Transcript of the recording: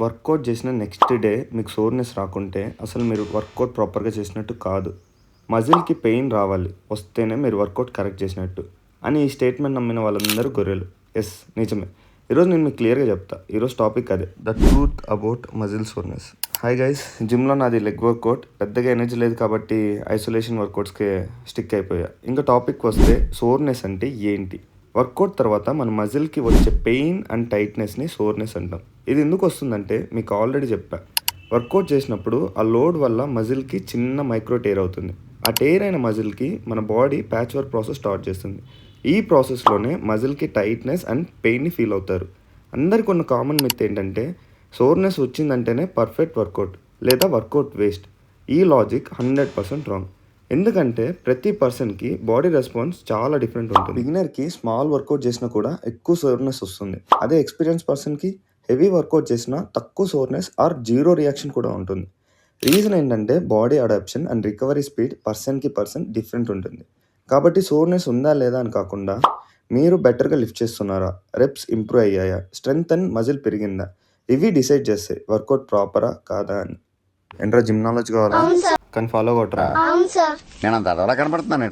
Work out చేసిన next day మీకు soreness రాకుంటే అసలు మీరు వర్కౌట్ ప్రాపర్గా చేసినట్టు కాదు. మజిల్కి పెయిన్ రావాలి, వస్తేనే మీరు వర్కౌట్ కరెక్ట్ చేసినట్టు అని ఈ స్టేట్మెంట్ నమ్మిన వాళ్ళందరూ గొర్రెలు. ఎస్, నిజమే. ఈరోజు నేను మీకు క్లియర్గా చెప్తా. ఈరోజు టాపిక్ అదే, the truth about muscle soreness. Hi guys, జిమ్లో నాది లెగ్ వర్కౌట్. పెద్దగా ఎనర్జీ లేదు కాబట్టి ఐసోలేషన్ వర్కౌట్స్కే స్టిక్ అయిపోయా. ఇంకా టాపిక్ వస్తే సోర్నెస్ అంటే ఏంటి? వర్కౌట్ తర్వాత మన మజిల్కి వచ్చే పెయిన్ అండ్ టైట్నెస్ని సోర్నెస్ అంటాం. ఇది ఎందుకు వస్తుందంటే మీకు ఆల్రెడీ చెప్పా. వర్కౌట్ చేసినప్పుడు ఆ లోడ్ వల్ల మజిల్కి చిన్న మైక్రో టేర్ అవుతుంది. ఆ టేర్ అయిన మజిల్కి మన body patch work process start చేస్తుంది. ఈ ప్రాసెస్లోనే మజిల్కి టైట్నెస్ అండ్ పెయిన్ని ఫీల్ అవుతారు. అందరికి ఉన్న కామన్ మిత్ ఏంటంటే సోర్నెస్ వచ్చిందంటేనే పర్ఫెక్ట్ వర్కౌట్ లేదా వర్కౌట్ వేస్ట్. ఈ లాజిక్ 100% రాంగ్. ఎందుకంటే ప్రతి పర్సన్కి బాడీ రెస్పాన్స్ చాలా డిఫరెంట్ ఉంటుంది. బిగినర్కి స్మాల్ వర్కౌట్ చేసినా కూడా ఎక్కువ సోర్నెస్ వస్తుంది. అదే ఎక్స్పీరియన్స్ పర్సన్కి హెవీ వర్కౌట్ చేసినా తక్కువ సోర్నెస్ ఆర్ జీరో రియాక్షన్ కూడా ఉంటుంది. రీజన్ ఏంటంటే body adaptation and recovery speed పర్సన్కి డిఫరెంట్ ఉంటుంది. కాబట్టి సోర్నెస్ ఉందా లేదా అని కాకుండా మీరు బెటర్గా లిఫ్ట్ చేస్తున్నారా, రెప్స్ ఇంప్రూవ్ అయ్యాయా, స్ట్రెంగ్త్ అండ్ మజిల్ పెరిగిందా, ఇవి డిసైడ్ చేస్తాయి వర్కౌట్ ప్రాపరా కాదా అని. ఏంట్రా జిమ్ నాలెడ్జ్ కావాలా? కానీ ఫాలో కొట్టరా? నేను అంత అడవలా కనపడుతున్నాను.